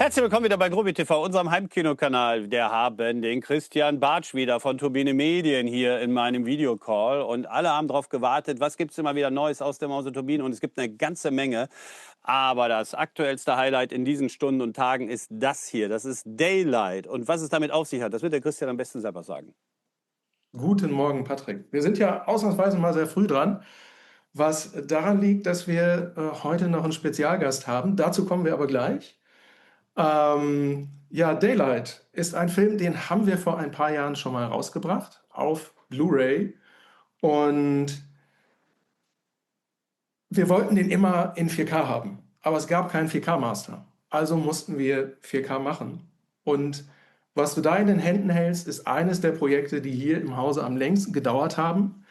Herzlich willkommen wieder bei Grobi TV, unserem Heimkino-Kanal. Wir haben den Christian Bartsch wieder von Turbine Medien hier in meinem Videocall. Und alle haben darauf gewartet, was gibt es immer wieder Neues aus dem Hause Turbine. Und es gibt eine ganze Menge. Aber das aktuellste Highlight in diesen Stunden und Tagen ist das hier. Das ist Daylight. Und was es damit auf sich hat, das wird der Christian am besten selber sagen. Guten Morgen, Patrick. Wir sind ja ausnahmsweise mal sehr früh dran, was daran liegt, dass wir heute noch einen Spezialgast haben. Dazu kommen wir aber gleich. Ja, Daylight ist ein Film, den haben wir vor ein paar Jahren schon mal rausgebracht auf Blu-ray. Und wir wollten den immer in 4K haben, aber es gab keinen 4K-Master. Also mussten wir 4K machen. Und was du da in den Händen hältst, ist eines der Projekte, die hier im Hause am längsten gedauert haben,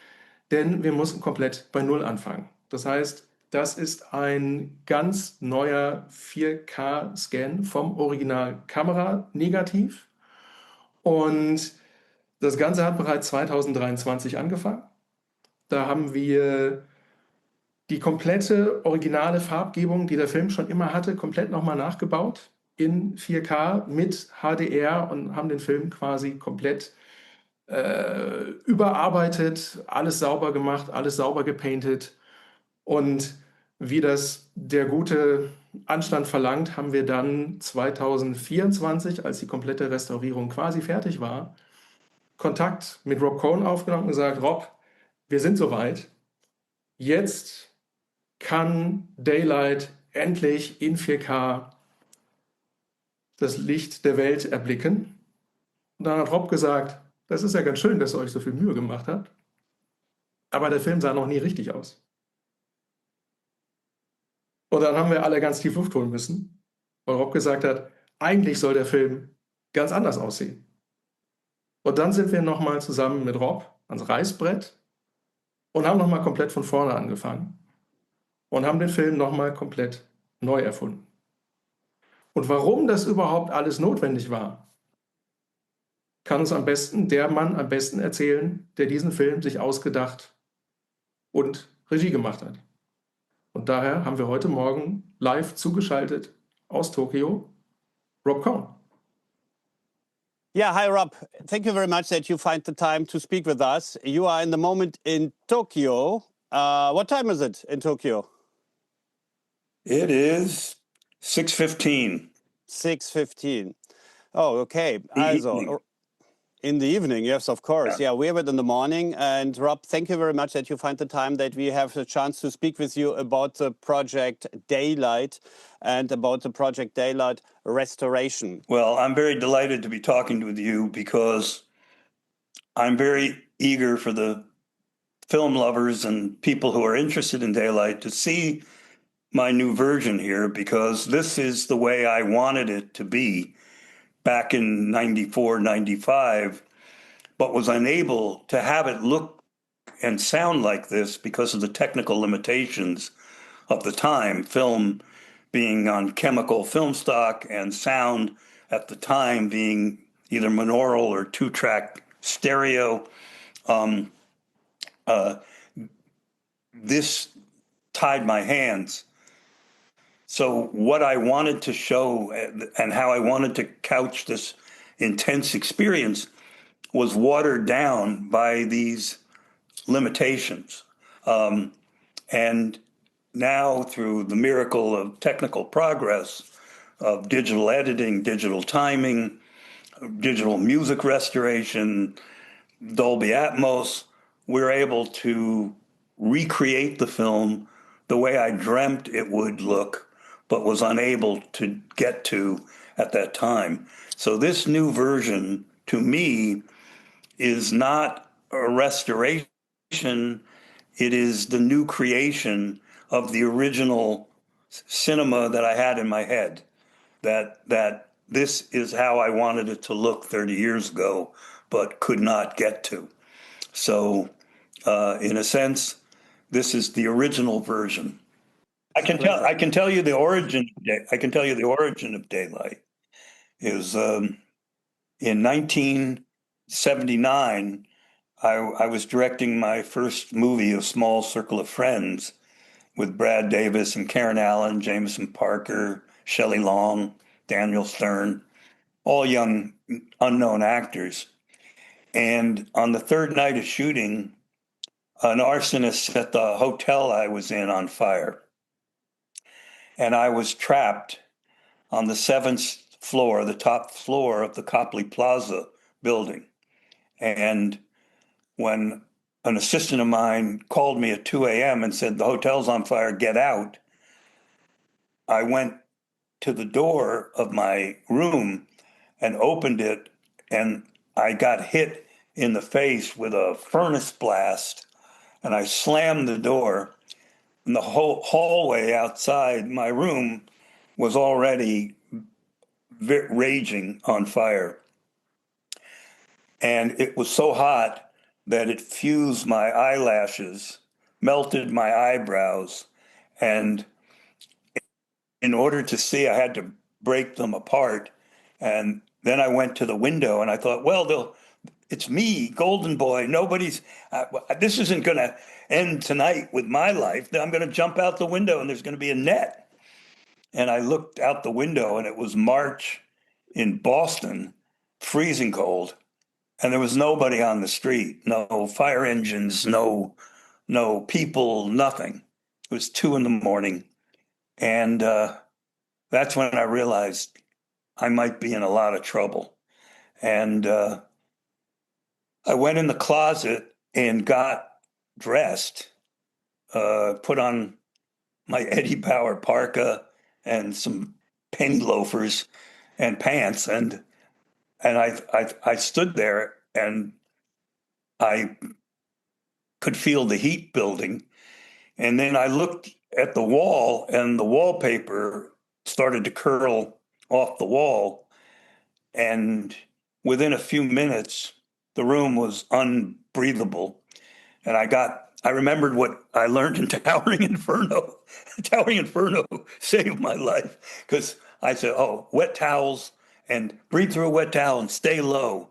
denn wir mussten komplett bei Null anfangen. Das heißt, das ist ein ganz neuer 4K-Scan vom Original Kamera-Negativ. Und das Ganze hat bereits 2023 angefangen. Da haben wir die komplette originale Farbgebung, die der Film schon immer hatte, komplett nochmal nachgebaut in 4K mit HDR und haben den Film quasi komplett überarbeitet, alles sauber gemacht, alles sauber gepaintet. Und wie das der gute Anstand verlangt, haben wir dann 2024, als die komplette Restaurierung quasi fertig war, Kontakt mit Rob Cohen aufgenommen und gesagt, Rob, wir sind soweit. Jetzt kann Daylight endlich in 4K das Licht der Welt erblicken. Und dann hat Rob gesagt, das ist ja ganz schön, dass ihr euch so viel Mühe gemacht habt, aber der Film sah noch nie richtig aus. Und dann haben wir alle ganz tief Luft holen müssen, weil Rob gesagt hat, eigentlich soll der Film ganz anders aussehen. Und dann sind wir nochmal zusammen mit Rob ans Reißbrett und haben nochmal komplett von vorne angefangen und haben den Film nochmal komplett neu erfunden. Und warum das überhaupt alles notwendig war, kann uns am besten der Mann am besten erzählen, der diesen Film sich ausgedacht und Regie gemacht hat. Und daher haben wir heute Morgen live zugeschaltet aus Tokio Rob Cohen. Yeah, hi Rob. Thank you very much that you find the time to speak with us. You are in the moment in Tokyo. What time is it in Tokyo? It is 6:15. 6:15. Oh, okay. Evening. In the evening, yes, of course. Yeah, we have it in the morning. And Rob, thank you very much that you find the time that we have the chance to speak with you about the project Daylight and about the project Daylight Restoration. Well, I'm very delighted to be talking with you because I'm very eager for the film lovers and people who are interested in Daylight to see my new version here, because this is the way I wanted it to be back in 94, 95, but was unable to have it look and sound like this because of the technical limitations of the time, film being on chemical film stock and sound at the time being either monaural or two-track stereo. This tied my hands. So what I wanted to show and how I wanted to couch this intense experience was watered down by these limitations. And now, through the miracle of technical progress, of digital editing, digital timing, digital music restoration, Dolby Atmos, we're able to recreate the film the way I dreamt it would look, but was unable to get to at that time. So this new version, to me, is not a restoration. It is the new creation of the original cinema that I had in my head, that this is how I wanted it to look 30 years ago, but could not get to. So in a sense, this is the original version. I can tell you the origin. I can tell you the origin of Daylight is in 1979. I was directing my first movie, A Small Circle of Friends, with Brad Davis and Karen Allen, Jameson Parker, Shelley Long, Daniel Stern, all young, unknown actors. And on the third night of shooting, an arsonist set the hotel I was in on fire. And I was trapped on the seventh floor, the top floor of the Copley Plaza building. And when an assistant of mine called me at 2 a.m. and said, the hotel's on fire, get out, I went to the door of my room and opened it, and I got hit in the face with a furnace blast, and I slammed the door, and the whole hallway outside my room was already raging on fire. And it was so hot that it fused my eyelashes, melted my eyebrows, and in order to see, I had to break them apart. And then I went to the window and I thought, well, it's me, Golden Boy. This isn't going to end tonight with my life. I'm going to jump out the window and there's going to be a net. And I looked out the window and it was March in Boston, freezing cold. And there was nobody on the street, no fire engines, no people, nothing. It was 2 a.m. And that's when I realized I might be in a lot of trouble. And I went in the closet and got dressed, put on my Eddie Bauer parka and some penny loafers and pants. And I stood there and I could feel the heat building. And then I looked at the wall and the wallpaper started to curl off the wall. And within a few minutes, the room was unbreathable. And I remembered what I learned in Towering Inferno. Towering Inferno saved my life because I said, oh, wet towels and breathe through a wet towel and stay low.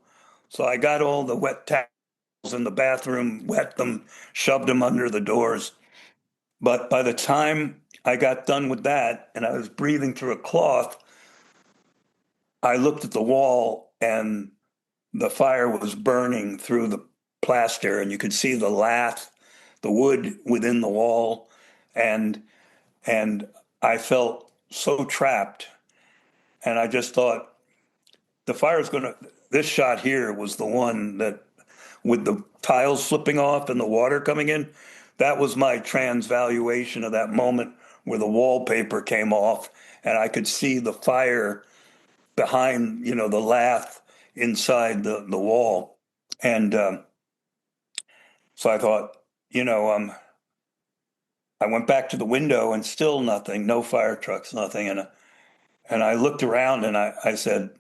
So I got all the wet towels in the bathroom, wet them, shoved them under the doors. But by the time I got done with that and I was breathing through a cloth, I looked at the wall and the fire was burning through the plaster and you could see the lath, the wood within the wall. And I felt so trapped. And I just thought, this shot here was the one that with the tiles slipping off and the water coming in, that was my transvaluation of that moment where the wallpaper came off and I could see the fire behind, the lath inside the wall. And so I thought, I went back to the window and still nothing, no fire trucks, nothing. And I looked around and I said,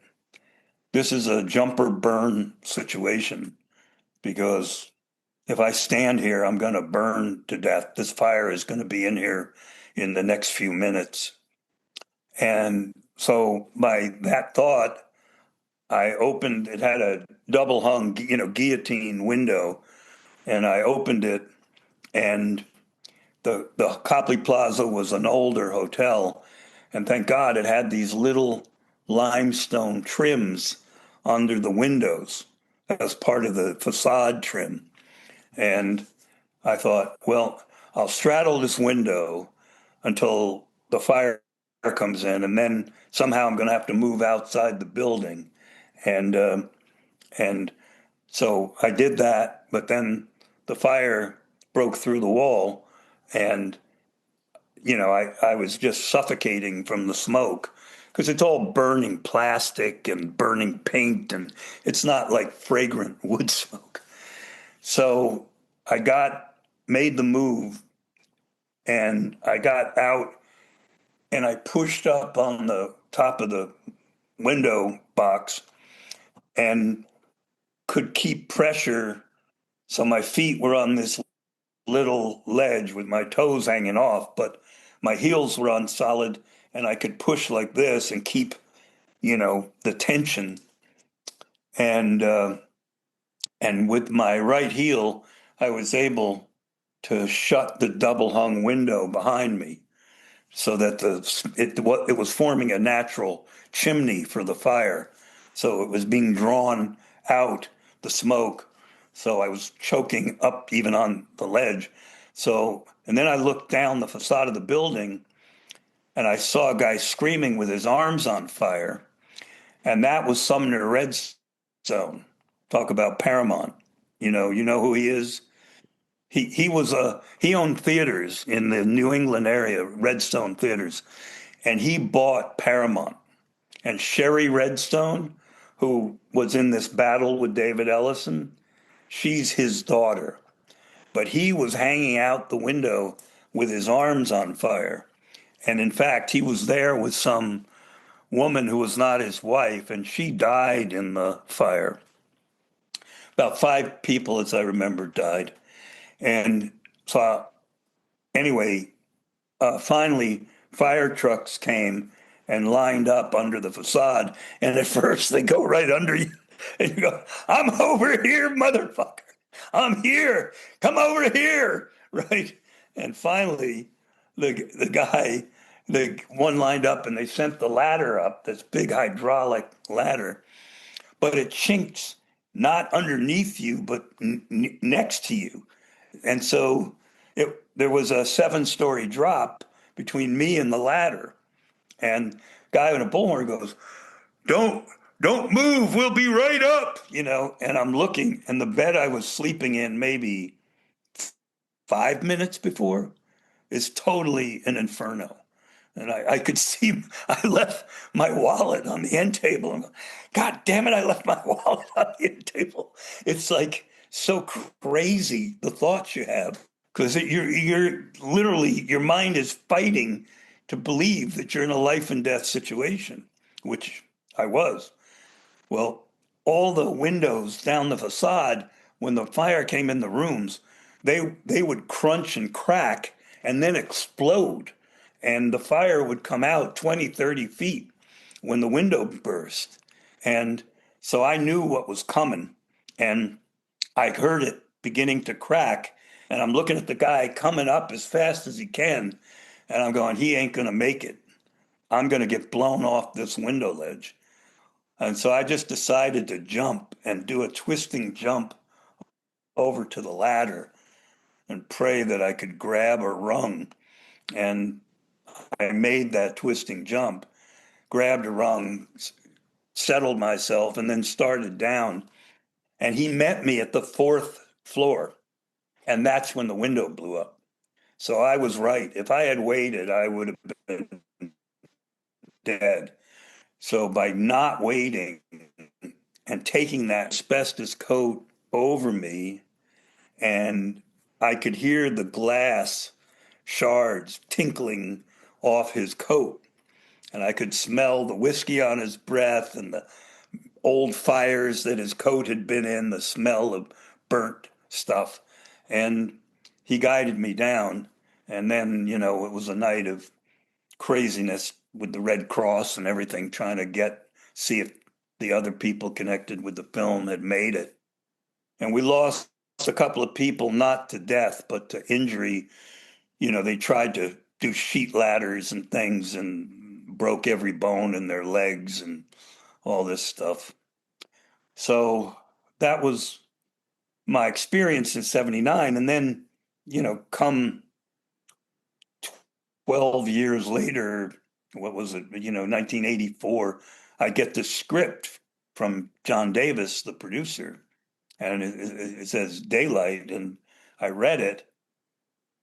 this is a jumper burn situation because if I stand here, I'm going to burn to death. This fire is going to be in here in the next few minutes. And so by that thought, it had a double hung, guillotine window, and I opened it, and the Copley Plaza was an older hotel, and thank God it had these little limestone trims under the windows as part of the facade trim. And I thought, well, I'll straddle this window until the fire comes in, and then somehow I'm going to have to move outside the building. And so I did that, but then the fire broke through the wall, and I was just suffocating from the smoke because it's all burning plastic and burning paint, and it's not like fragrant wood smoke. So I made the move, and I got out, and I pushed up on the top of the window box and could keep pressure. So my feet were on this little ledge with my toes hanging off, but my heels were on solid and I could push like this and keep, the tension. And with my right heel, I was able to shut the double hung window behind me. so that it was forming a natural chimney for the fire. So it was being drawn out, the smoke. So I was choking up even on the ledge. So, and then I looked down the facade of the building and I saw a guy screaming with his arms on fire. And that was Sumner Redstone. Talk about Paramount. You know who he is? He owned theaters in the New England area, Redstone Theaters, and he bought Paramount. And Sherry Redstone, who was in this battle with David Ellison, she's his daughter. But he was hanging out the window with his arms on fire. And in fact, he was there with some woman who was not his wife, and she died in the fire. About 5 people, as I remember, died. And so, anyway, finally, fire trucks came and lined up under the facade. And at first, they go right under you. And you go, I'm over here, motherfucker. I'm here. Come over here. Right. And finally, the guy, the one lined up and they sent the ladder up, this big hydraulic ladder, but it chinks not underneath you, but next to you. And so there was a 7-story drop between me and the ladder. And guy in a bullhorn goes, don't move, we'll be right up, and I'm looking, and the bed I was sleeping in maybe 5 minutes before is totally an inferno. And I could see, I left my wallet on the end table. I'm going, God damn it, I left my wallet on the end table. It's like so crazy, the thoughts you have, because you're literally, your mind is fighting to believe that you're in a life and death situation, which I was. Well, all the windows down the facade, when the fire came in the rooms, they would crunch and crack and then explode. And the fire would come out 20, 30 feet when the window burst. And so I knew what was coming. And I heard it beginning to crack. And I'm looking at the guy coming up as fast as he can. And I'm going, he ain't going to make it. I'm going to get blown off this window ledge. And so I just decided to jump and do a twisting jump over to the ladder and pray that I could grab a rung. And I made that twisting jump, grabbed a rung, settled myself, and then started down. And he met me at the 4th floor. And that's when the window blew up. So I was right. If I had waited, I would have been dead. So by not waiting and taking that asbestos coat over me, and I could hear the glass shards tinkling off his coat, and I could smell the whiskey on his breath and the old fires that his coat had been in, the smell of burnt stuff. And he guided me down. And then, it was a night of craziness with the Red Cross and everything, trying to see if the other people connected with the film had made it. And we lost a couple of people, not to death, but to injury. They tried to do sheet ladders and things and broke every bone in their legs and all this stuff. So that was my experience in 79. And then, come 12 years later, what was it, 1984, I get the script from John Davis, the producer, and it says Daylight, and I read it,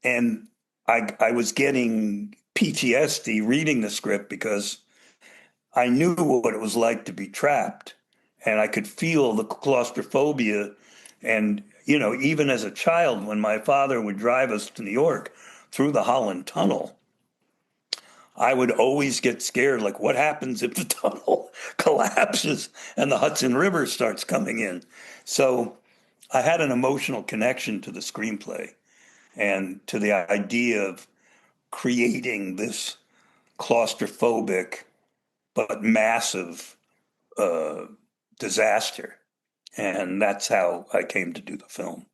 and I was getting PTSD reading the script because I knew what it was like to be trapped, and I could feel the claustrophobia. And, even as a child, when my father would drive us to New York through the Holland Tunnel, I would always get scared, like, what happens if the tunnel collapses and the Hudson River starts coming in? So I had an emotional connection to the screenplay and to the idea of creating this claustrophobic but massive disaster. And that's how I came to do the film.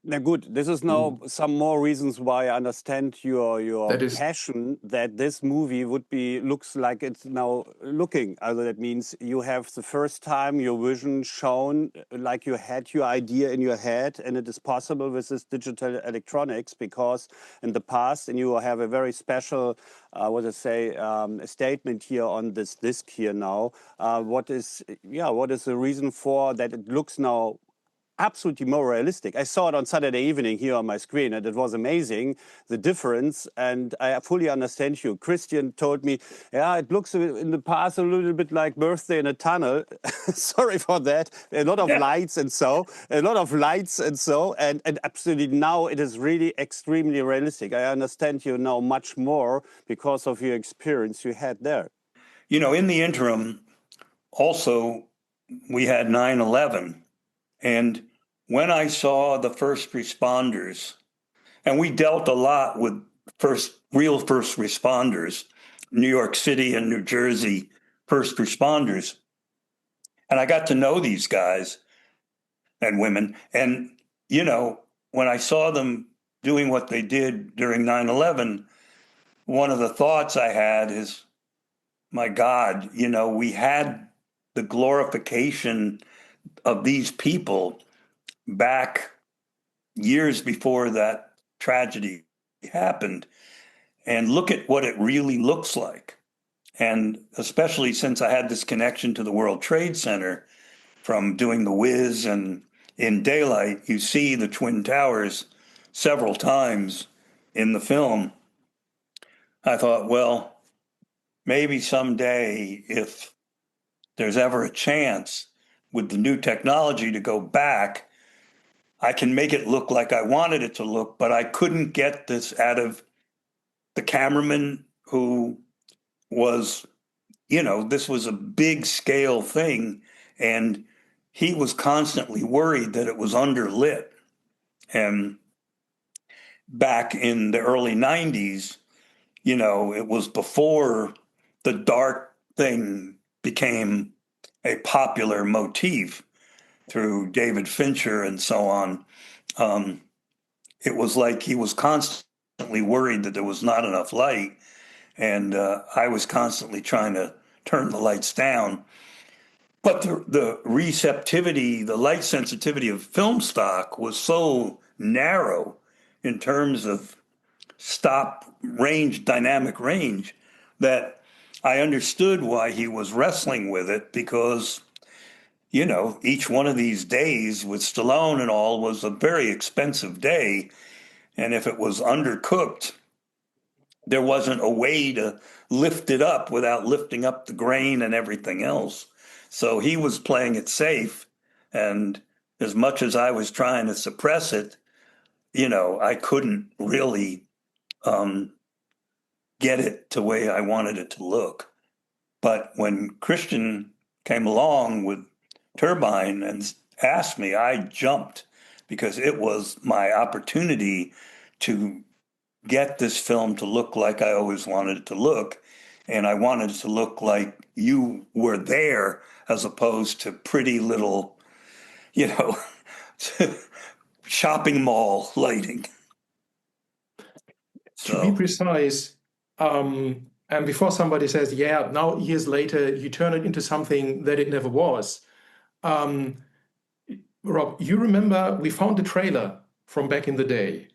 Na gut, this is now some more reasons why I understand your That is passion that this movie looks like it's now looking. Also that means you have the first time your vision shown like you had your idea in your head, and it is possible with this digital electronics because in the past, and you have a very special, statement here on this disc here now. What is the reason for that it looks now absolutely more realistic? I saw it on Saturday evening here on my screen, and it was amazing, the difference. And I fully understand you. Christian told me, yeah, it looks in the past a little bit like Birthday in a Tunnel. Sorry for that. A lot of lights and so, and absolutely now it is really extremely realistic. I understand you now much more because of your experience you had there. You know, in the interim, also, we had 9/11. And when I saw the first responders, and we dealt a lot with real first responders, New York City and New Jersey first responders, and I got to know these guys and women. And, you know, when I saw them doing what they did during 9/11, one of the thoughts I had is, my God, you know, we had the glorification of these people back years before that tragedy happened, and look at what it really looks like. And especially since I had this connection to the World Trade Center from doing the Wiz, and in Daylight, you see the Twin Towers several times in the film. I thought, well, maybe someday, if there's ever a chance with the new technology to go back, I can make it look like I wanted it to look, but I couldn't get this out of the cameraman who was, you know, this was a big scale thing, and he was constantly worried that it was underlit. And back in the early 90s, you know, it was before the dark thing became a popular motif through David Fincher and so on. It was like he was constantly worried that there was not enough light, and I was constantly trying to turn the lights down. But the receptivity, the light sensitivity of film stock was so narrow in terms of stop range, dynamic range, that I understood why he was wrestling with it, because, you know, each one of these days with Stallone and all was a very expensive day. And if it was undercooked, there wasn't a way to lift it up without lifting up the grain and everything else. So he was playing it safe. And as much as I was trying to suppress it, you know, I couldn't really get it the way I wanted it to look. But when Christian came along with Turbine and asked me, I jumped, because it was my opportunity to get this film to look like I always wanted it to look. And I wanted it to look like you were there, as opposed to pretty little, you know, shopping mall lighting. To be precise, and before somebody says, yeah, now years later, you turn it into something that it never was. Rob, you remember we found the trailer from back in the day.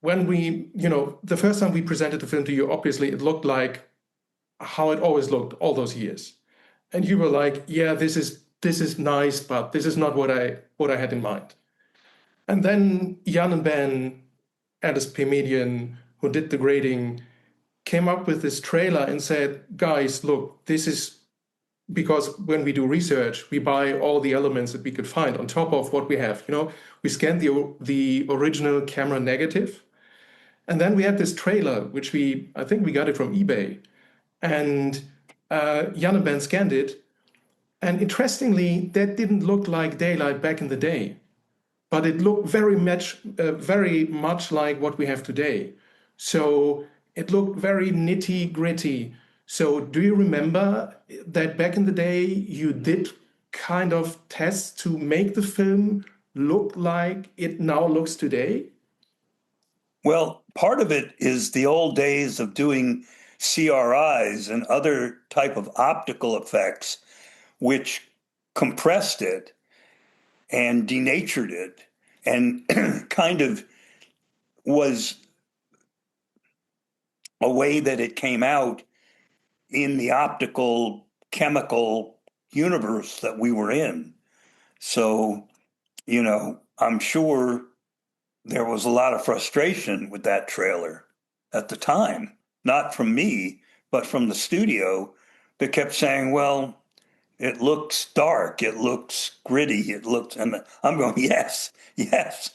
When we, you know, the first time we presented the film to you, obviously it looked like how it always looked all those years. And you were like, yeah, this is nice, but this is not what I had in mind. And then Jan and Ben at Medien, who did the grading, came up with this trailer and said, guys, look, this is because when we do research, we buy all the elements that we could find on top of what we have. You know, we scanned the original camera negative, and then we had this trailer, which I think we got it from eBay, and Jan and Ben scanned it, and interestingly, that didn't look like Daylight back in the day, but it looked very much like what we have today. So it looked very nitty gritty. So do you remember that back in the day you did kind of tests to make the film look like it now looks today? Well, part of it is the old days of doing CRIs and other type of optical effects, which compressed it and denatured it and kind of was a way that it came out in the optical chemical universe that we were in. So, I'm sure there was a lot of frustration with that trailer at the time, not from me, but from the studio that kept saying, well, it looks dark, it looks gritty, and I'm going, yes, yes.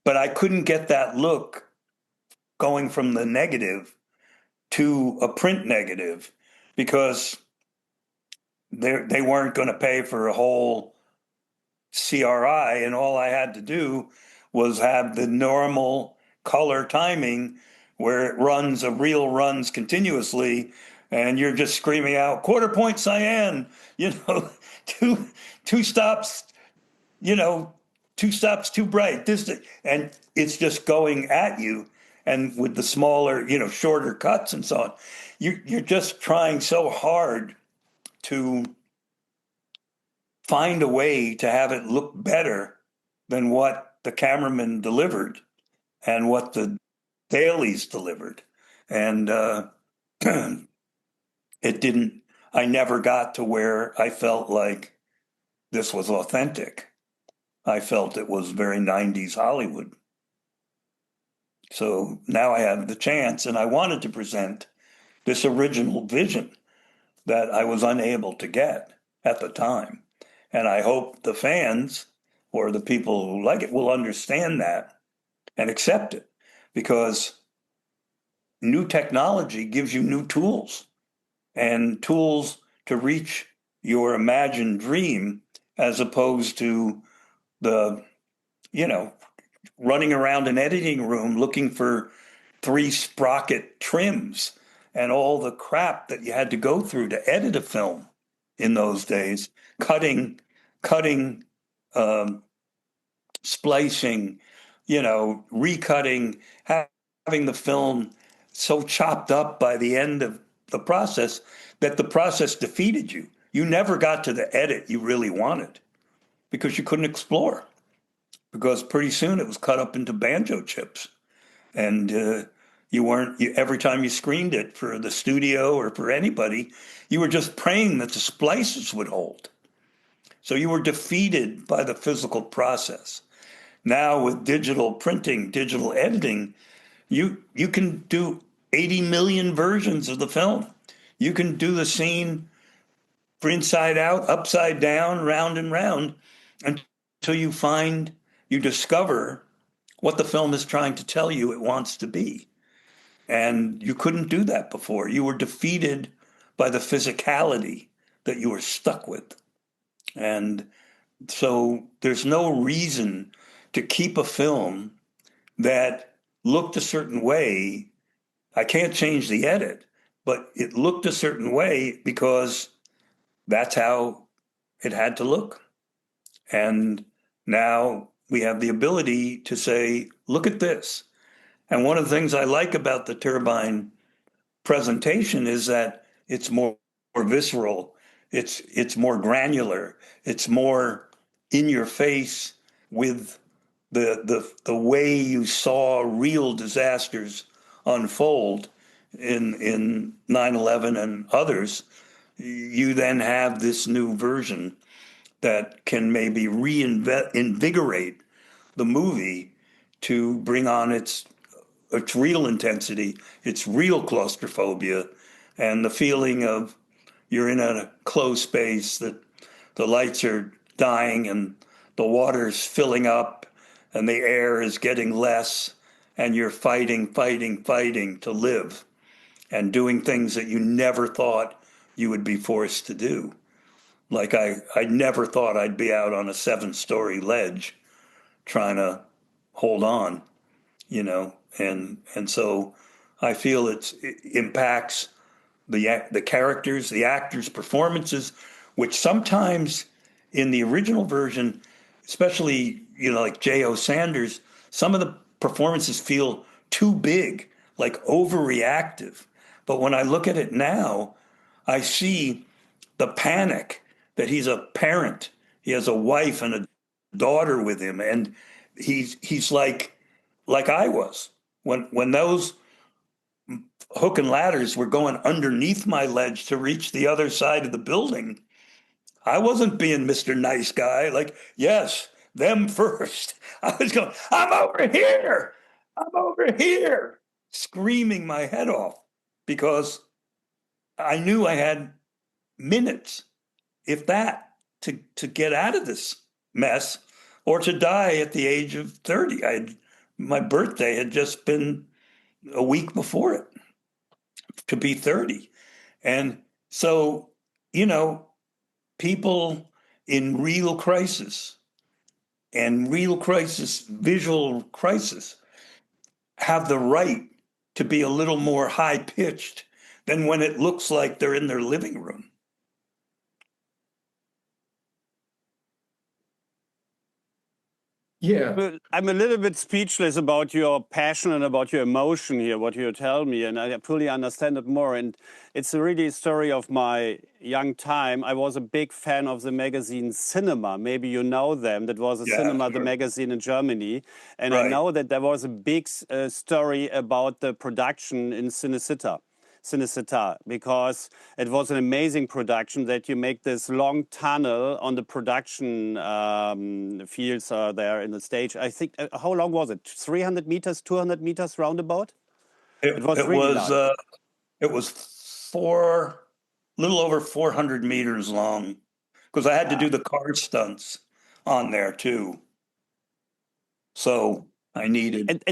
But I couldn't get that look going from the negative to a print negative because they weren't going to pay for a whole CRI, and all I had to do was have the normal color timing where it runs continuously, and you're just screaming out quarter point cyan, two two stops, two stops too bright, and it's just going at you. And with the smaller, shorter cuts and so on, you're just trying so hard to find a way to have it look better than what the cameraman delivered and what the dailies delivered. And I never got to where I felt like this was authentic. I felt it was very 90s Hollywood. So now I have the chance, and I wanted to present this original vision that I was unable to get at the time. And I hope the fans or the people who like it will understand that and accept it, because new technology gives you new tools and tools to reach your imagined dream, as opposed to the, running around an editing room looking for 3 sprocket trims and all the crap that you had to go through to edit a film in those days, cutting, splicing, recutting, having the film so chopped up by the end of the process that the process defeated you. You never got to the edit you really wanted because you couldn't explore, because pretty soon it was cut up into banjo chips. And every time you screened it for the studio or for anybody, you were just praying that the splices would hold. So you were defeated by the physical process. Now with digital printing, digital editing, you can do 80 million versions of the film. You can do the scene for inside out, upside down, round and round, until you discover what the film is trying to tell you it wants to be. And you couldn't do that before. You were defeated by the physicality that you were stuck with. And so there's no reason to keep a film that looked a certain way. I can't change the edit, but it looked a certain way because that's how it had to look. And now we have the ability to say, look at this. And one of the things I like about the Turbine presentation is that it's more visceral, it's more granular, it's more in your face with the way you saw real disasters unfold in 9/11 and others. You then have this new version that can maybe reinvigorate the movie to bring on its real intensity, its real claustrophobia, and the feeling of you're in a closed space, that the lights are dying and the water's filling up and the air is getting less, and you're fighting to live and doing things that you never thought you would be forced to do. Like I never thought I'd be out on a 7-story ledge trying to hold on, and so I feel it impacts the characters, the actors' performances, which sometimes in the original version, especially like J.O. Sanders, some of the performances feel too big, like overreactive. But when I look at it now, I see the panic that he's a parent. He has a wife and a daughter with him, and he's like I was when those hook and ladders were going underneath my ledge to reach the other side of the building. I wasn't being Mr. Nice Guy, like, yes, them first. I was going, I'm over here, screaming my head off because I knew I had minutes, if that, to get out of this mess or to die at the age of 30. My birthday had just been a week before it, to be 30. And so, people in real crisis and real crisis, visual crisis, have the right to be a little more high pitched than when it looks like they're in their living room. Yeah. Well, I'm a little bit speechless about your passion and about your emotion here, what you tell me, and I fully understand it more. And it's really a story of my young time. I was a big fan of the magazine Cinema. Maybe you know them. That was a Cinema, the magazine in Germany. And I know that there was a big story about the production in Cinecittà, because it was an amazing production that you make this long tunnel on the production fields there in the stage. I think, how long was it? 300 meters, 200 meters roundabout? It was really large. It was little over 400 meters long, because I had to do the car stunts on there too. So I needed.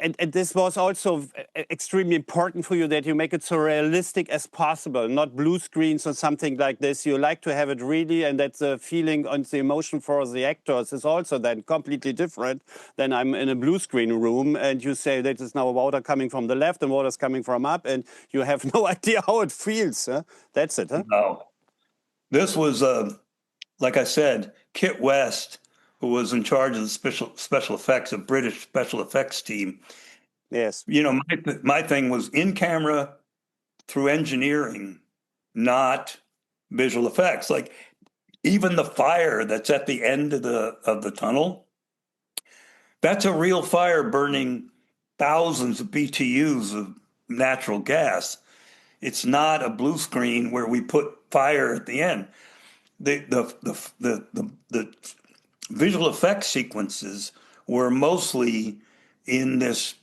And this was also extremely important for you, that you make it so realistic as possible, not blue screens or something like this. You like to have it really, and that the feeling and the emotion for the actors is also then completely different than I'm in a blue screen room and you say that is now water coming from the left and water's coming from up, and you have no idea how it feels. Huh? That's it, huh? No. This was, like I said, Kit West, who was in charge of the special effects, a British special effects team. Yes. My thing was in camera through engineering, not visual effects. Like even the fire that's at the end of the tunnel, that's a real fire burning thousands of BTUs of natural gas. It's not a blue screen where we put fire at the end. The visual effects sequences were mostly in this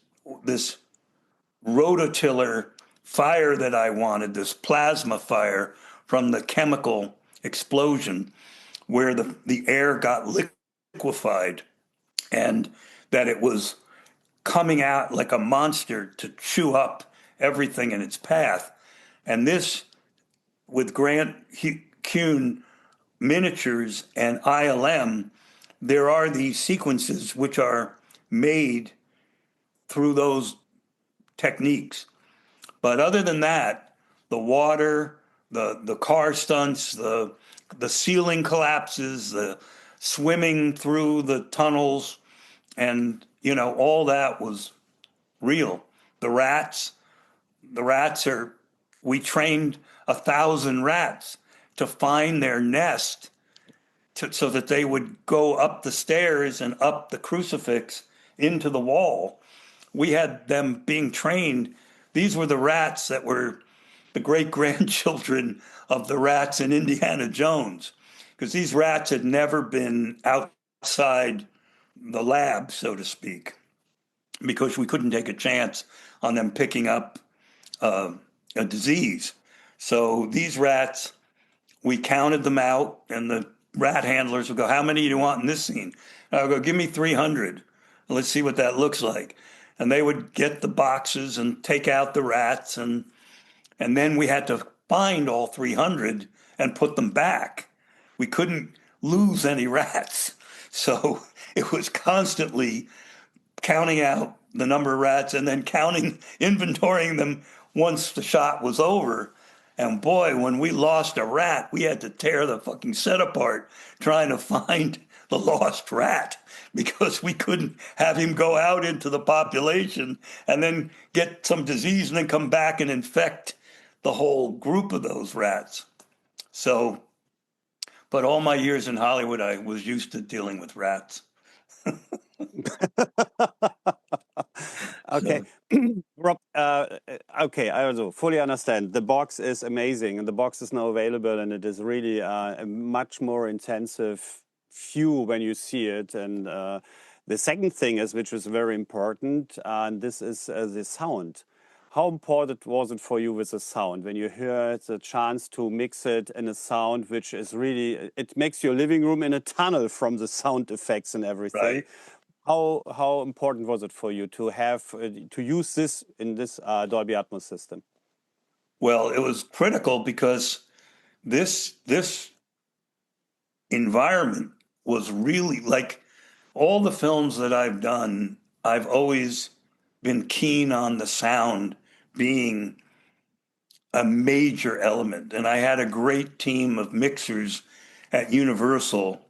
rototiller fire that I wanted, this plasma fire from the chemical explosion where the air got liquefied and that it was coming out like a monster to chew up everything in its path. And this, with Grant Kuhn miniatures and ILM, there are these sequences which are made through those techniques. But other than that, the water, the car stunts, the ceiling collapses, the swimming through the tunnels, and all that was real. The rats are. We trained 1,000 rats to find their nest, so that they would go up the stairs and up the crucifix into the wall. We had them being trained. These were the rats that were the great-grandchildren of the rats in Indiana Jones, because these rats had never been outside the lab, so to speak, because we couldn't take a chance on them picking up a disease. So these rats, we counted them out, and the rat handlers would go, how many do you want in this scene? And I'll go, give me 300. Let's see what that looks like. And they would get the boxes and take out the rats, and then we had to find all 300 and put them back. We couldn't lose any rats. So it was constantly counting out the number of rats and then inventorying them once the shot was over. And boy, when we lost a rat, we had to tear the fucking set apart trying to find the lost rat because we couldn't have him go out into the population and then get some disease and then come back and infect the whole group of those rats. So, but all my years in Hollywood, I was used to dealing with rats. Okay. Rob, okay, I also fully understand. The box is amazing, and the box is now available, and it is really a much more intensive view when you see it. And the second thing is, which is very important, and this is the sound. How important was it for you with the sound when you heard the chance to mix it in a sound which is really, it makes your living room in a tunnel from the sound effects and everything. Right. How important was it for you to have to use this in this Dolby Atmos system? Well, it was critical because this environment was really like all the films that I've done. I've always been keen on the sound being a major element, and I had a great team of mixers at Universal,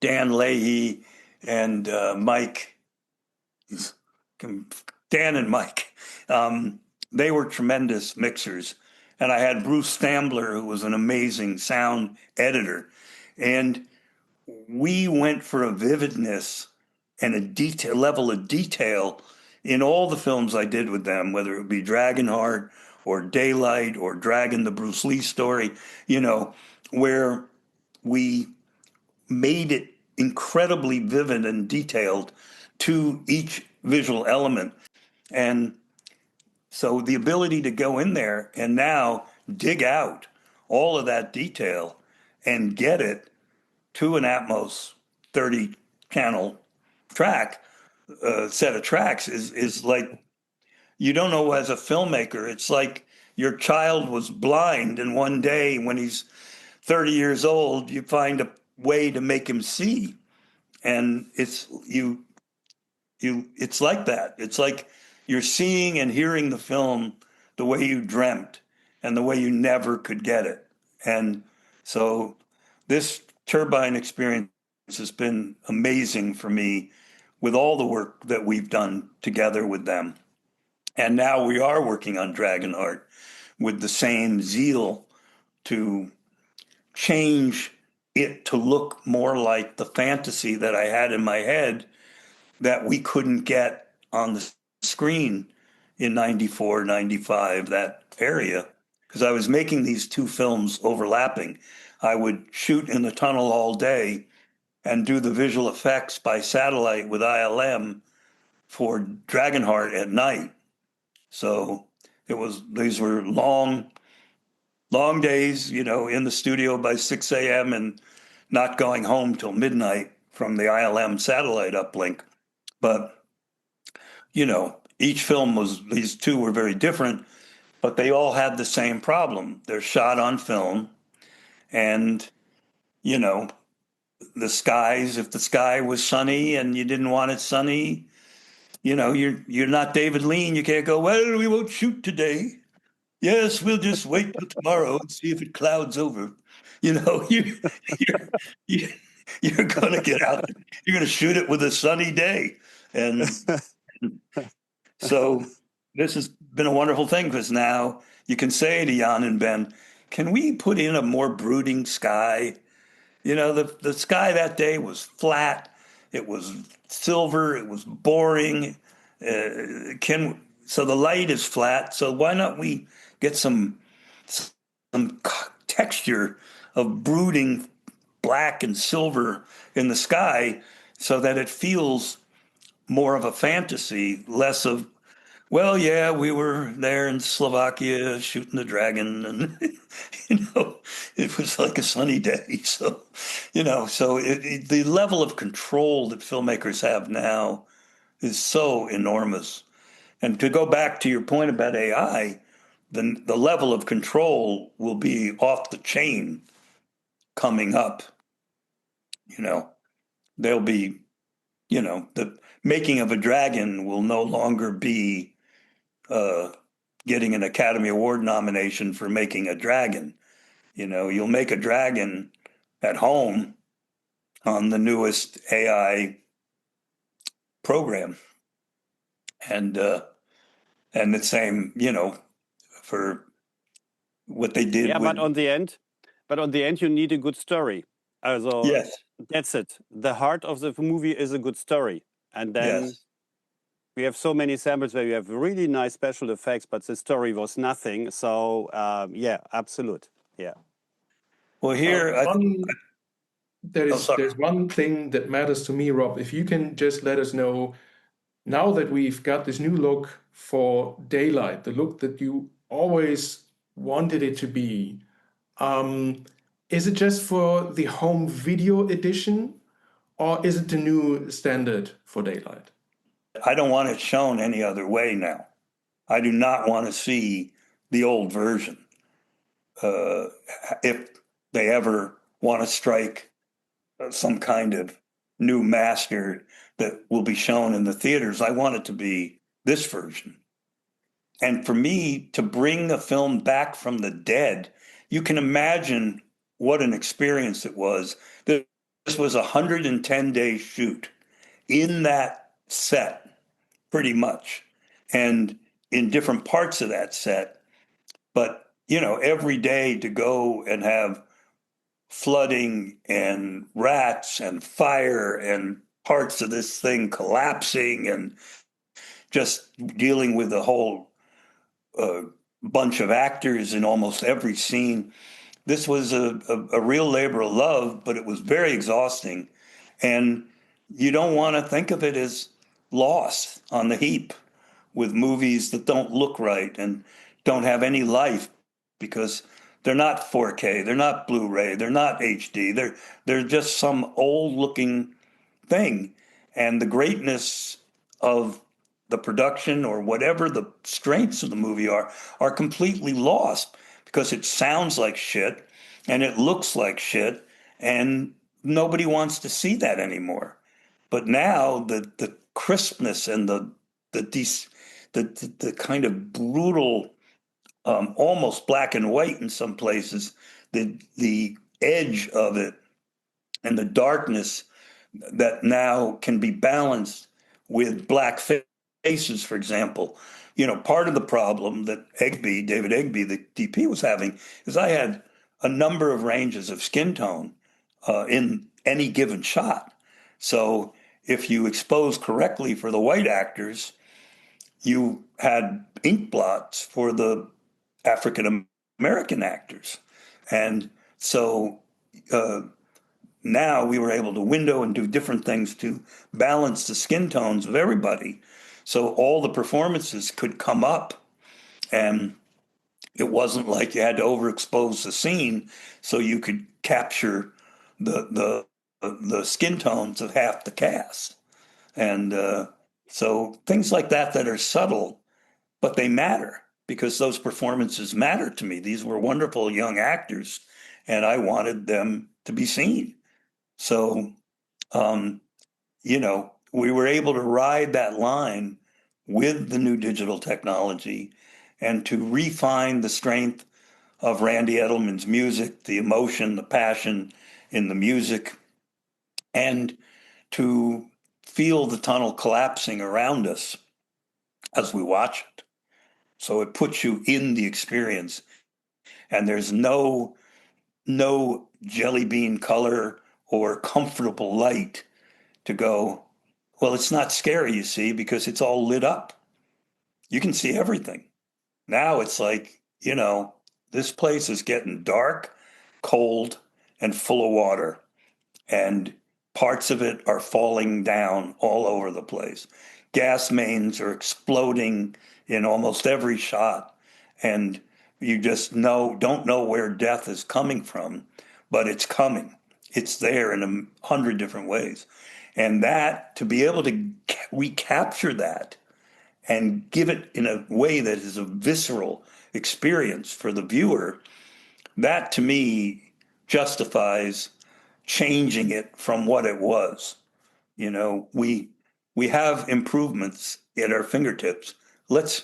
Dan Leahy and Mike. Dan and Mike, they were tremendous mixers. And I had Bruce Stambler, who was an amazing sound editor. And we went for a vividness and a detail level of detail in all the films I did with them, whether it be Dragonheart or Daylight or Dragon, the Bruce Lee story, where we made it incredibly vivid and detailed to each visual element. And so the ability to go in there and now dig out all of that detail and get it to an Atmos 30 channel track, set of tracks is like, you don't know as a filmmaker, it's like your child was blind and one day when he's 30 years old, you find a way to make him see. And it's like that. It's like you're seeing and hearing the film the way you dreamt and the way you never could get it. And so this Turbine experience has been amazing for me with all the work that we've done together with them. And now we are working on Dragonheart with the same zeal to change it to look more like the fantasy that I had in my head that we couldn't get on the screen in 94, 95, that area. Because I was making these two films overlapping. I would shoot in the tunnel all day and do the visual effects by satellite with ILM for Dragonheart at night. So these were long days, in the studio by 6 a.m. and not going home till midnight from the ILM satellite uplink. But, each film these two were very different, but they all had the same problem. They're shot on film and, the skies, if the sky was sunny and you didn't want it sunny, you're not David Lean. You can't go, well, we won't shoot today. Yes, we'll just wait till tomorrow and see if it clouds over. You're going to get out. You're going to shoot it with a sunny day. And so this has been a wonderful thing because now you can say to Jan and Ben, can we put in a more brooding sky? The sky that day was flat. It was silver. It was boring. So the light is flat. So why not we get some texture of brooding black and silver in the sky so that it feels more of a fantasy, less of, well, yeah, we were there in Slovakia shooting the dragon and, it was like a sunny day. So, the level of control that filmmakers have now is so enormous. And to go back to your point about AI, the level of control will be off the chain coming up. There'll be, the making of a dragon will no longer be getting an Academy Award nomination for making a dragon. You'll make a dragon at home on the newest AI program, and the same, for what they did Yeah, with. but on the end, you need a good story. Also, Yes, that's it. The heart of the movie is a good story, and then yes. we have so many samples where you have really nice special effects, but the story was nothing. So yeah, absolute. Yeah. Well, here, sorry. There's one thing that matters to me, Rob. If you can just let us know, now that we've got this new look for Daylight, the look that you always wanted it to be, is it just for the home video edition, or is it the new standard for Daylight? I don't want it shown any other way now. I do not want to see the old version. If they ever want to strike some kind of new master that will be shown in the theaters, I want it to be this version. And for me to bring a film back from the dead, you can imagine what an experience it was. This was a 110-day shoot in that set, pretty much, and in different parts of that set. But, every day to go and have flooding and rats and fire and parts of this thing collapsing and just dealing with a whole bunch of actors in almost every scene. This was a real labor of love, but it was very exhausting. And you don't want to think of it as lost on the heap with movies that don't look right and don't have any life, because they're not 4K, they're not Blu-ray, they're not HD, they're just some old looking thing. And the greatness of the production, or whatever the strengths of the movie are completely lost, because it sounds like shit and it looks like shit, and nobody wants to see that anymore. But now the crispness and the kind of brutal, almost black and white in some places, the edge of it and the darkness that now can be balanced with black faces, for example. Part of the problem that David Egby, the DP, was having is I had a number of ranges of skin tone in any given shot. So if you expose correctly for the white actors, you had ink blots for the African American actors. And so now we were able to window and do different things to balance the skin tones of everybody. So all the performances could come up, and it wasn't like you had to overexpose the scene so you could capture the skin tones of half the cast. And so things like that are subtle, but they matter, because those performances matter to me. These were wonderful young actors, and I wanted them to be seen. So, we were able to ride that line with the new digital technology and to refine the strength of Randy Edelman's music, the emotion, the passion in the music, and to feel the tunnel collapsing around us as we watch it. So it puts you in the experience, and there's no jelly bean color or comfortable light to go, well, it's not scary, you see, because it's all lit up. You can see everything. Now it's like, this place is getting dark, cold, and full of water, and parts of it are falling down all over the place. Gas mains are exploding in almost every shot, and you just don't know where death is coming from, but it's coming. It's there in 100 different ways. And that, to be able to recapture that and give it in a way that is a visceral experience for the viewer, that to me justifies changing it from what it was. We have improvements at our fingertips. Let's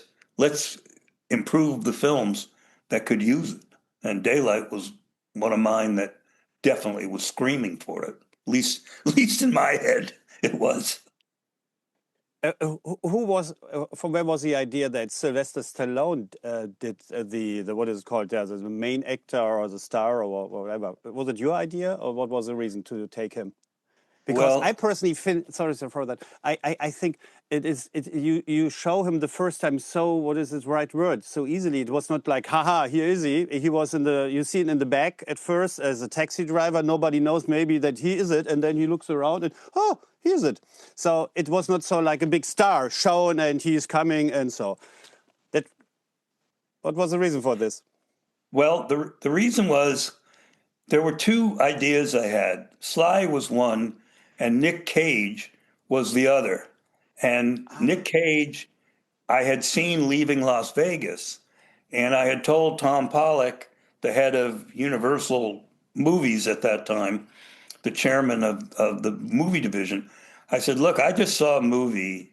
improve the films that could use it. And Daylight was one of mine that definitely was screaming for it. At least in my head, it was. Who was from where was the idea that Sylvester Stallone did the what is it called there, the main actor or the star or whatever? Was it your idea, or what was the reason to take him? Because I Well, personally feel sorry for that. I think you show him the first time, so what is his right word, so easily. It was not like, haha, here is he. He was in the, you see it in the back at first as a taxi driver. Nobody knows maybe that he is it, and then he looks around and, oh, he is it. So it was not so like a big star shown and he is coming, and so that. What was the reason for this? well, the reason was there were two ideas I had. Sly was one, and Nick Cage was the other. And Nick Cage, I had seen leaving Las Vegas, and I had told Tom Pollock, the head of Universal Movies at that time, the chairman of the movie division, I said, look, I just saw a movie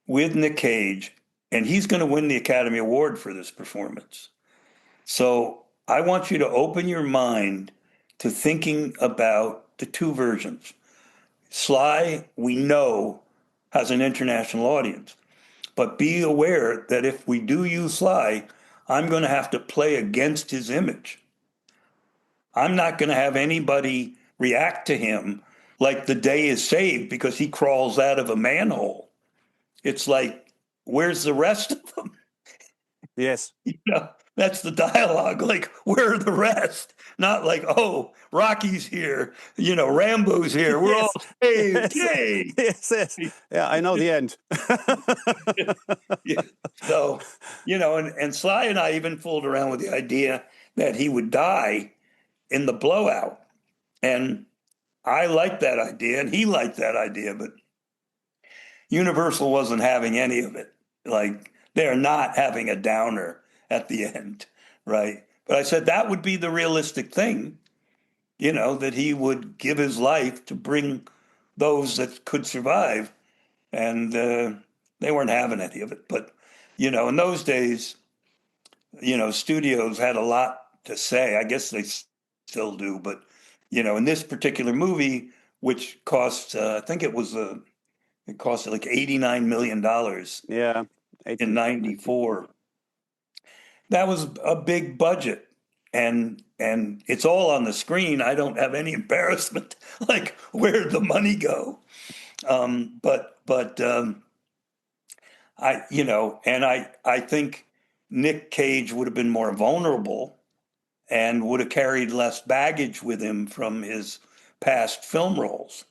with Nick Cage, and he's going to win the Academy Award for this performance. So I want you to open your mind to thinking about the two versions. Sly, we know, has an international audience, but be aware that if we do use Sly, I'm going to have to play against his image. I'm not going to have anybody react to him like the day is saved because he crawls out of a manhole. It's like, where's the rest of them? Yes. That's the dialogue. Like, where are the rest? Not like, oh, Rocky's here, Rambo's here. We're all saved. Yes. Yay! Yes. Yeah, I know the end. Yeah. So, and Sly and I even fooled around with the idea that he would die in the blowout. And I liked that idea, and he liked that idea, but Universal wasn't having any of it. Like, they're not having a downer at the end, right? But I said that would be the realistic thing, that he would give his life to bring those that could survive. And they weren't having any of it. But, in those days, studios had a lot to say. I guess they still do. But, in this particular movie, which cost, I think it cost like $89 million Yeah. in 94. That was a big budget. And it's all on the screen. I don't have any embarrassment, like, where'd the money go? But I think Nick Cage would have been more vulnerable and would have carried less baggage with him from his past film roles.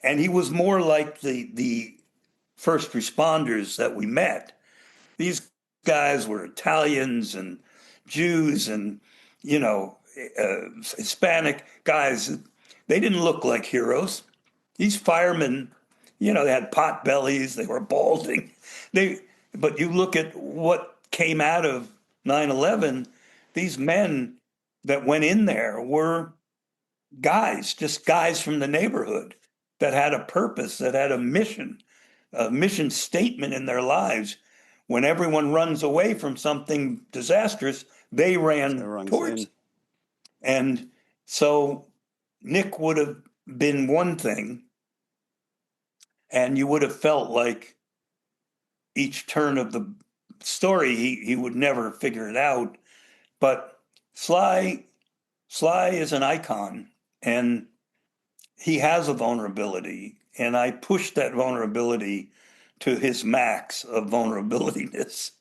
And he was more like the first responders that we met. These guys were Italians and Jews and, Hispanic guys. They didn't look like heroes. These firemen, they had pot bellies, they were balding. But you look at what came out of 9/11, these men that went in there were guys, just guys from the neighborhood that had a purpose, that had a mission statement in their lives. When everyone runs away from something disastrous, they ran towards it. And so Nick would have been one thing, and you would have felt like each turn of the story, he would never figure it out. But Sly is an icon, and he has a vulnerability, and I pushed that vulnerability to his max of vulnerabilitiness,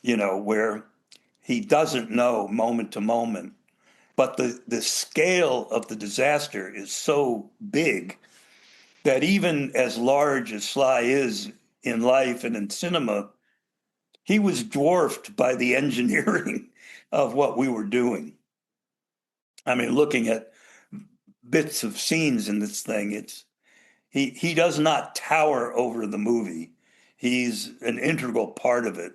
where he doesn't know moment to moment. But the scale of the disaster is so big that even as large as Sly is in life and in cinema, he was dwarfed by the engineering of what we were doing. I mean, looking at bits of scenes in this thing, he does not tower over the movie. He's an integral part of it,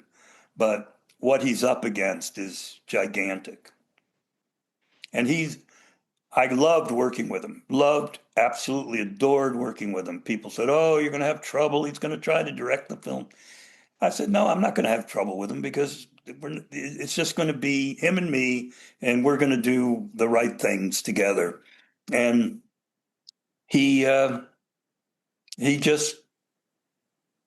but what he's up against is gigantic. And I loved working with him. Absolutely adored working with him. People said, oh, you're going to have trouble. He's going to try to direct the film. I said, no, I'm not going to have trouble with him because it's just going to be him and me, and we're going to do the right things together. And he just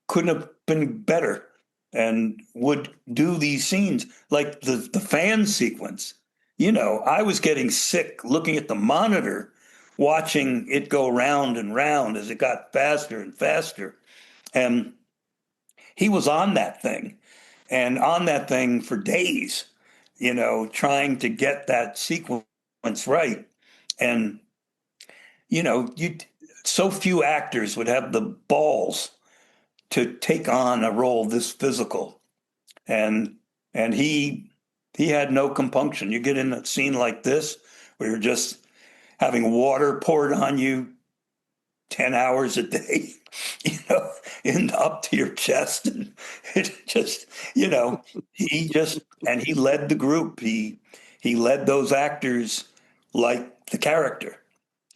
couldn't have been better, and would do these scenes like the fan sequence. You know, I was getting sick looking at the monitor, watching it go round and round as it got faster and faster. And he was on that thing, and on that thing for days, you know, trying to get that sequence right. And, you know, so few actors would have the balls to take on a role this physical. And he had no compunction. You get in a scene like this where you're just having water poured on you 10 hours a day, you know, up to your chest. And it just, you know, he led the group. He led those actors like the character,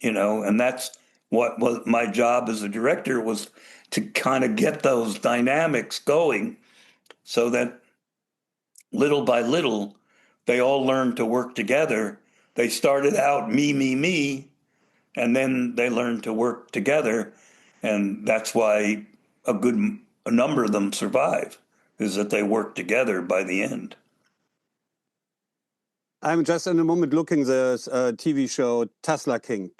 you know, and that's what was my job as a director, was to kind of get those dynamics going so that little by little, they all learned to work together. They started out me, and then they learned to work together. And that's why a number of them survive, is that they work together by the end. I'm just in a moment looking the TV show Tussler King.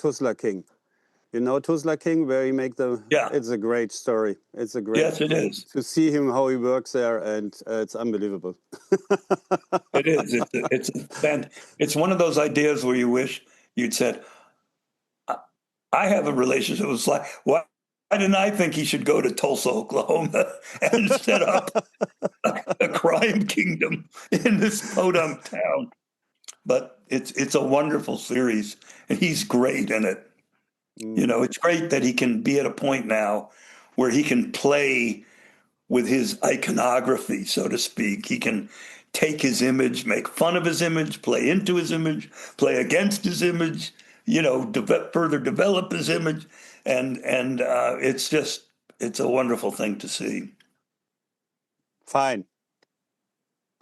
You know Tussler King, where he make the... Yeah. It's a great story. It's a great... Yes, it is. To see him, how he works there, and it's unbelievable. It is. It's one of those ideas where you wish you'd said, I have a relationship. It was like, why didn't I think he should go to Tulsa, Oklahoma and set up a crime kingdom in this podunk town? But it's a wonderful series, and he's great in it. You know, it's great that he can be at a point now where he can play with his iconography, so to speak. He can take his image, make fun of his image, play into his image, play against his image, you know, further develop his image. And it's a wonderful thing to see. Fine.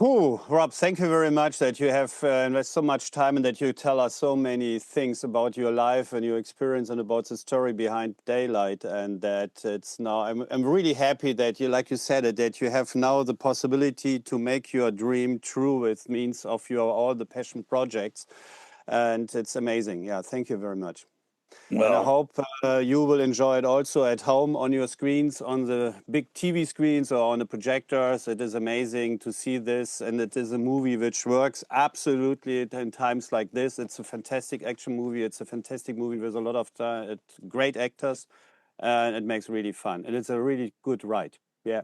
Ooh, Rob, thank you very much that you have invested so much time and that you tell us so many things about your life and your experience and about the story behind Daylight. And that it's now, I'm really happy that you, like you said it, that you have now the possibility to make your dream true with means of your all the passion projects. And it's amazing. Yeah, thank you very much. Well, and I hope you will enjoy it also at home on your screens, on the big TV screens or on the projectors. It is amazing to see this, and it is a movie which works absolutely in times like this. It's a fantastic action movie. It's a fantastic movie with a lot of great actors, and it makes really fun. And it's a really good ride. Yeah.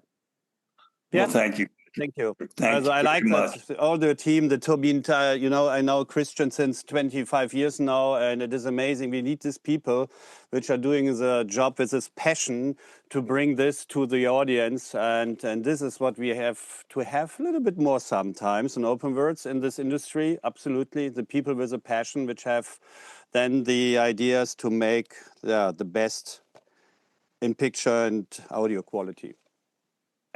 Well, thank you. Thank you. Thanks I like that all the team, the Turbine, you know, I know Christian since 25 years now, and it is amazing. We need these people which are doing the job with this passion to bring this to the audience. And this is what we have to have a little bit more sometimes in open words in this industry. Absolutely. The people with a passion which have then the ideas to make the best in picture and audio quality.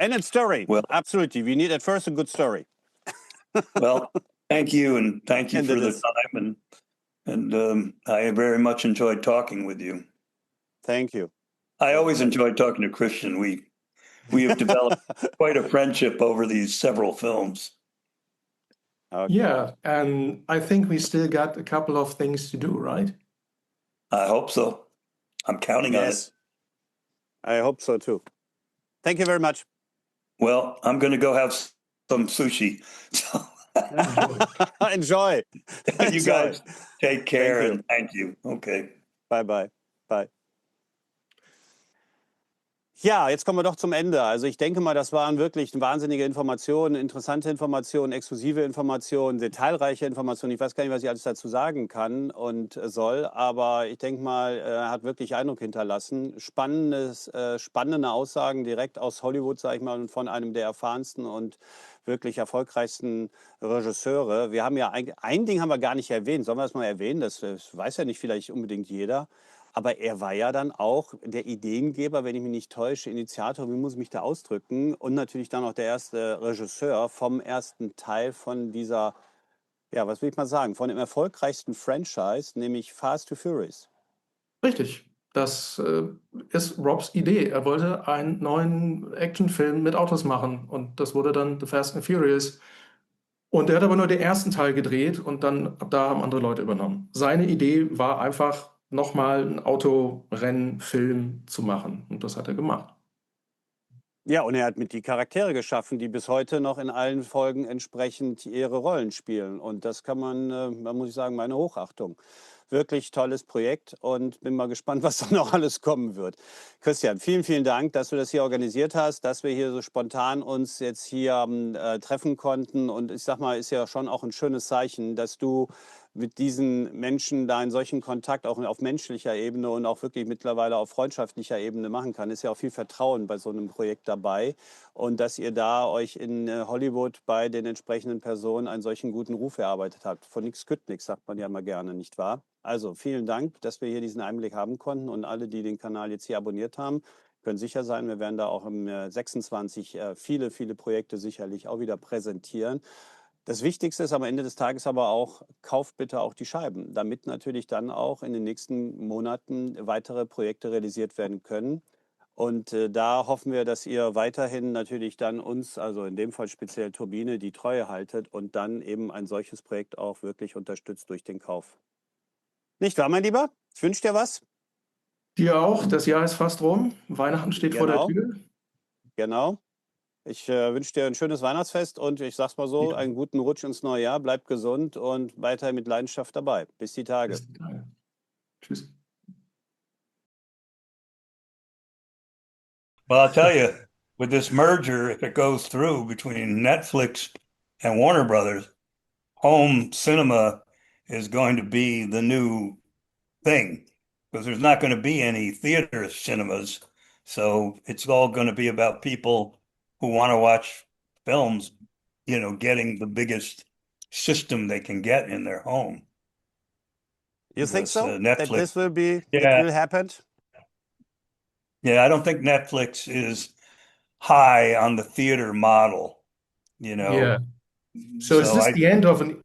And it's story. Well, absolutely. We need at first a good story. Well, thank you, and thank you for the time, and I very much enjoyed talking with you. Thank you. I always enjoyed talking to Christian. We have developed quite a friendship over these several films. Okay. Yeah, and I think we still got a couple of things to do, right? I hope so. I'm counting on it. I hope so too. Thank you very much. Well, I'm going to go have some sushi. So Enjoy. You guys take care, and thank you. Okay. Bye. Bye. Ja, jetzt kommen wir doch zum Ende. Also ich denke mal, das waren wirklich wahnsinnige Informationen, interessante Informationen, exklusive Informationen, detailreiche Informationen. Ich weiß gar nicht, was ich alles dazu sagen kann und soll, aber ich denke mal, er hat wirklich Eindruck hinterlassen. Spannende Aussagen direkt aus Hollywood, sage ich mal, und von einem der erfahrensten und wirklich erfolgreichsten Regisseure. Wir haben ja ein Ding haben wir gar nicht erwähnt. Sollen wir das mal erwähnen? Das weiß ja nicht vielleicht unbedingt jeder. Aber er war ja dann auch der Ideengeber, wenn ich mich nicht täusche, Initiator, wie muss ich mich da ausdrücken? Und natürlich dann auch der erste Regisseur vom ersten Teil von dieser, ja, was will ich mal sagen, von dem erfolgreichsten Franchise, nämlich Fast to Furious. Richtig. Das ist Robs Idee. Er wollte einen neuen Actionfilm mit Autos machen und das wurde dann The Fast and Furious. Und er hat aber nur den ersten Teil gedreht und dann ab da haben andere Leute übernommen. Seine Idee war einfach, nochmal einen Autorennenfilm zu machen und das hat er gemacht. Ja, und er hat mit die Charaktere geschaffen, die bis heute noch in allen Folgen entsprechend ihre Rollen spielen. Und das kann man, da muss ich sagen, meine Hochachtung. Wirklich tolles Projekt und bin mal gespannt, was da noch alles kommen wird. Christian, vielen, vielen Dank, dass du das hier organisiert hast, dass wir hier so spontan uns jetzt hier treffen konnten. Und ich sag mal, ist ja schon auch ein schönes Zeichen, dass du mit diesen Menschen da einen solchen Kontakt auch auf menschlicher Ebene und auch wirklich mittlerweile auf freundschaftlicher Ebene machen kann. Ist ja auch viel Vertrauen bei so einem Projekt dabei. Und dass ihr da euch in Hollywood bei den entsprechenden Personen einen solchen guten Ruf erarbeitet habt. Von nix kütt nix, sagt man ja mal gerne, nicht wahr? Also vielen Dank, dass wir hier diesen Einblick haben konnten und alle, die den Kanal jetzt hier abonniert haben, können sicher sein, wir werden da auch im 26 viele, viele Projekte sicherlich auch wieder präsentieren. Das Wichtigste ist am Ende des Tages aber auch, kauft bitte auch die Scheiben, damit natürlich dann auch in den nächsten Monaten weitere Projekte realisiert werden können. Und da hoffen wir, dass ihr weiterhin natürlich dann uns, also in dem Fall speziell Turbine, die Treue haltet und dann eben ein solches Projekt auch wirklich unterstützt durch den Kauf. Nicht wahr, mein Lieber? Ich wünsche dir was. Dir auch, das Jahr ist fast rum, Weihnachten steht vor der Genau, Tür. genau. Ich wünsche dir ein schönes Weihnachtsfest und ich sag's mal so, einen guten Rutsch ins neue Jahr. Bleib gesund und weiter mit Leidenschaft dabei. Bis die Tage. Bis die Tage. Tschüss. Well, I'll tell you, with this merger, if it goes through between Netflix and Warner Brothers, home cinema is going to be the new thing because there's not going to be any theater cinemas. So it's all going to be about people who want to watch films, getting the biggest system they can get in their home. You think Because, so? That Netflix, this will be, it yeah, will happen? yeah, I don't think Netflix is high on the theater model, Yeah. So is So this the end of an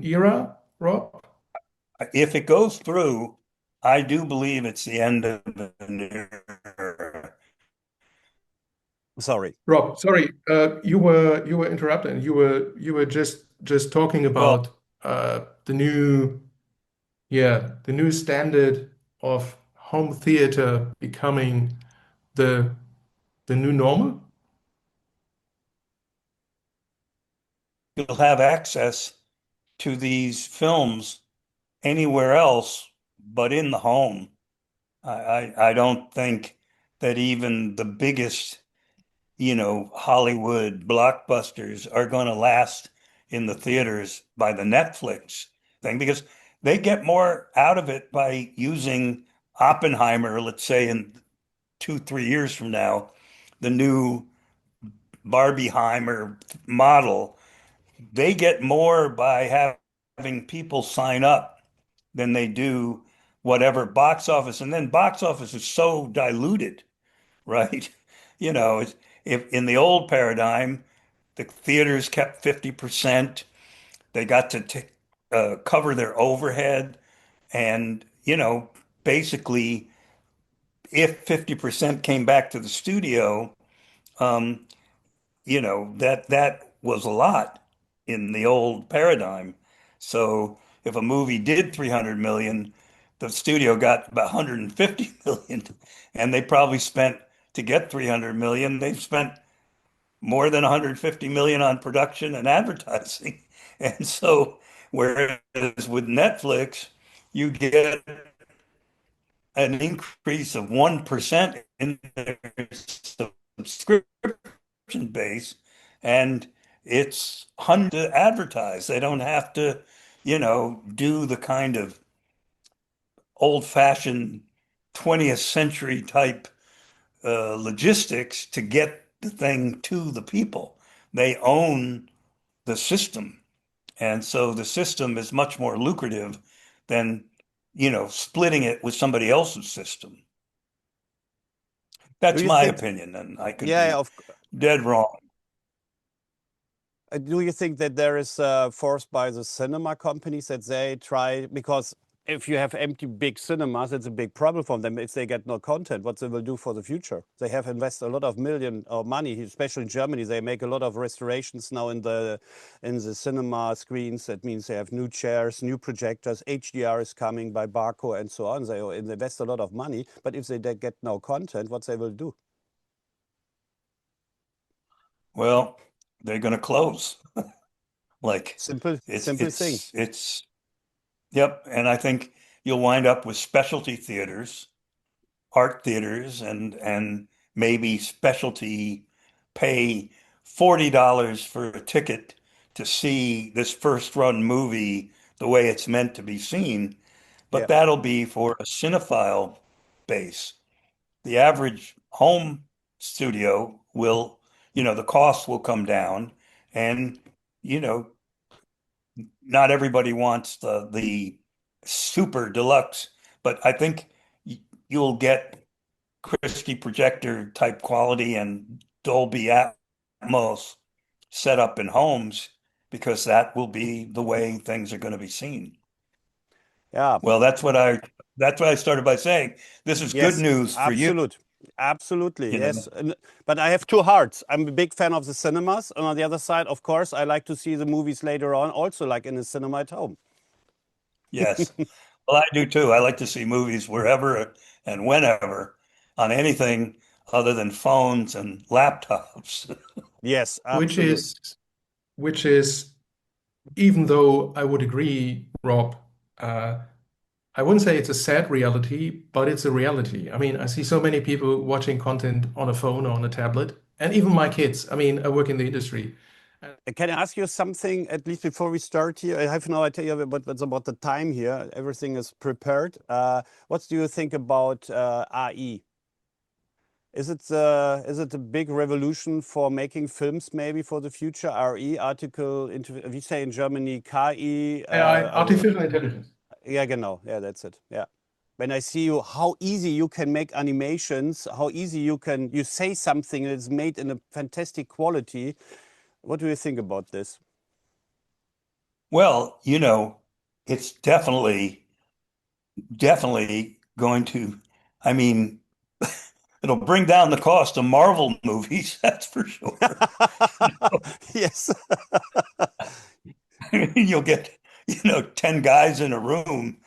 era, Rob? if it goes through, I do believe it's the end of an era. Sorry. Rob, sorry, you were interrupted. You were just talking Well, about the new standard of home theater becoming the new normal. you'll have access to these films anywhere else but in the home. I don't think that even the biggest, Hollywood blockbusters are going to last in the theaters by the Netflix thing because they get more out of it by using Oppenheimer, let's say in 2, 3 years from now, the new Barbieheimer model. They get more by having people sign up than they do whatever box office. And then box office is so diluted, right? If in the old paradigm, the theaters kept 50%, they got to cover their overhead. And, basically, if 50% came back to the studio, um, that was a lot in the old paradigm. So if a movie did 300 million, the studio got about 150 million, and they probably spent to get 300 million, they've spent more than 150 million on production and advertising. And so whereas with Netflix, you get an increase of 1% in their subscription base, and it's hundred to advertise. They don't have to, do the kind of old-fashioned 20th century type logistics to get the thing to the people. They own the system. And so the system is much more lucrative than, splitting it with somebody else's system. Do That's you my think, opinion, and I could yeah, be dead wrong. do you think that there is force by the cinema companies that they try, because if you have empty big cinemas, it's a big problem for them if they get no content. What they will do for the future? They have invested a lot of money, especially in Germany. They make a lot of restorations now in the cinema screens. That means they have new chairs, new projectors. HDR is coming by Barco and so on. They invest a lot of money, but if they get no content, what they will do? Well, they're going to close. Like simple thing. Yep. And I think you'll wind up with specialty theaters, art theaters, and maybe specialty pay $40 for a ticket to see this first run movie the way it's meant to be seen. But Yeah. that'll be for a cinephile base. The average home studio will, the cost will come down, and, not everybody wants the super deluxe, but I think you'll get Christie projector type quality and Dolby Atmos set up in homes, because that will be the way things are going to be seen. Yeah. Well, that's what I started by saying. This is good news for you. Absolutely, You know? yes. But I have two hearts. I'm a big fan of the cinemas, and on the other side, of course, I like to see the movies later on, also like in the cinema at home. Yes. Well, I do too. I like to see movies wherever and whenever on anything other than phones and laptops. Yes, absolutely. Which is, even though I would agree, Rob, I wouldn't say it's a sad reality, but it's a reality. I mean, I see so many people watching content on a phone or on a tablet, and even my kids. I mean, I work in the industry. Can I ask you something, at least before we start here? I have no idea about the time here. Everything is prepared. What do you think about AI? Is it a big revolution for making films maybe for the future? RE, we say in Germany, KI. AI, artificial intelligence. Yeah, genau. Yeah, that's it. Yeah. When I see how easy you can make animations, how easy you say something that's made in a fantastic quality. What do you think about this? Well, it's definitely going to, I mean, it'll bring down the cost of Marvel movies, that's for sure. Yes. You'll get, 10 guys in a room,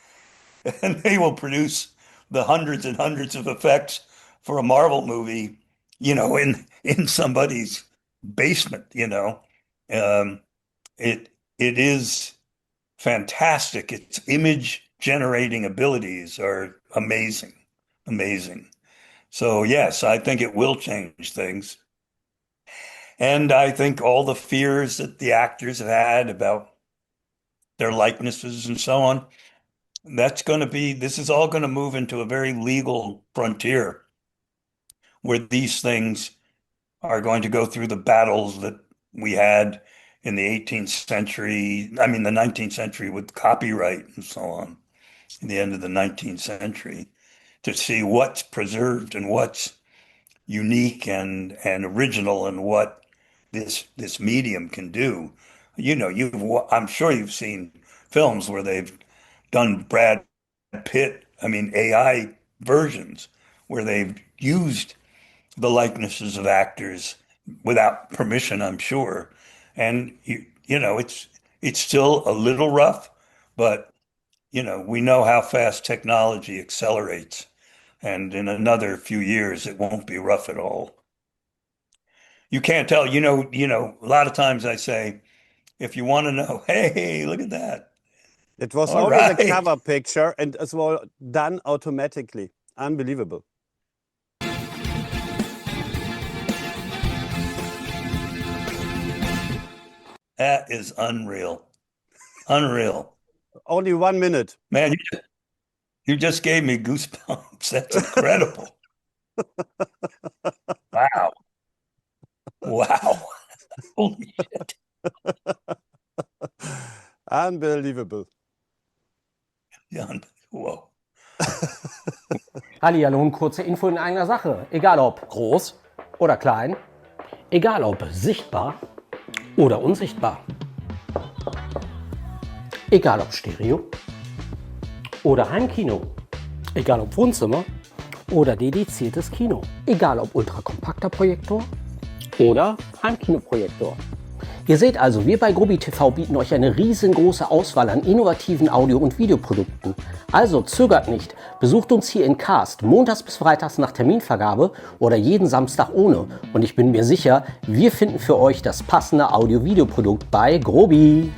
and they will produce the hundreds and hundreds of effects for a Marvel movie, in somebody's basement. It is fantastic. Its image generating abilities are amazing. So yes, I think it will change things. And I think all the fears that the actors have had about their likenesses and so on, this is all going to move into a very legal frontier where these things are going to go through the battles that we had in the 18th century, the 19th century with copyright and so on, in the end of the 19th century, to see what's preserved and what's unique and original, and what this medium can do. I'm sure you've seen films where they've done Brad Pitt, AI versions, where they've used the likenesses of actors without permission, I'm sure. And it's still a little rough, but we know how fast technology accelerates, and in another few years it won't be rough at all. You can't tell, a lot of times I say, if you want to know, hey, look at that. It was All always right. a cover picture, and as well done automatically. Unbelievable. That is unreal. Unreal. Only 1 minute. Man, you just gave me goosebumps. That's incredible. Wow. Holy shit. Unbelievable. Ja, wow. Hallihallo, kurze Info in eigener Sache. Egal ob groß oder klein, egal ob sichtbar oder unsichtbar, egal ob Stereo oder Heimkino. Egal ob Wohnzimmer oder dediziertes Kino. Egal ob ultrakompakter Projektor oder Heimkinoprojektor. Ihr seht also, wir bei Grobi TV bieten euch eine riesengroße Auswahl an innovativen Audio- und Videoprodukten. Also zögert nicht, besucht uns hier in Cast montags bis freitags nach Terminvergabe oder jeden Samstag ohne. Und ich bin mir sicher, wir finden für euch das passende Audio-Videoprodukt bei Grobi.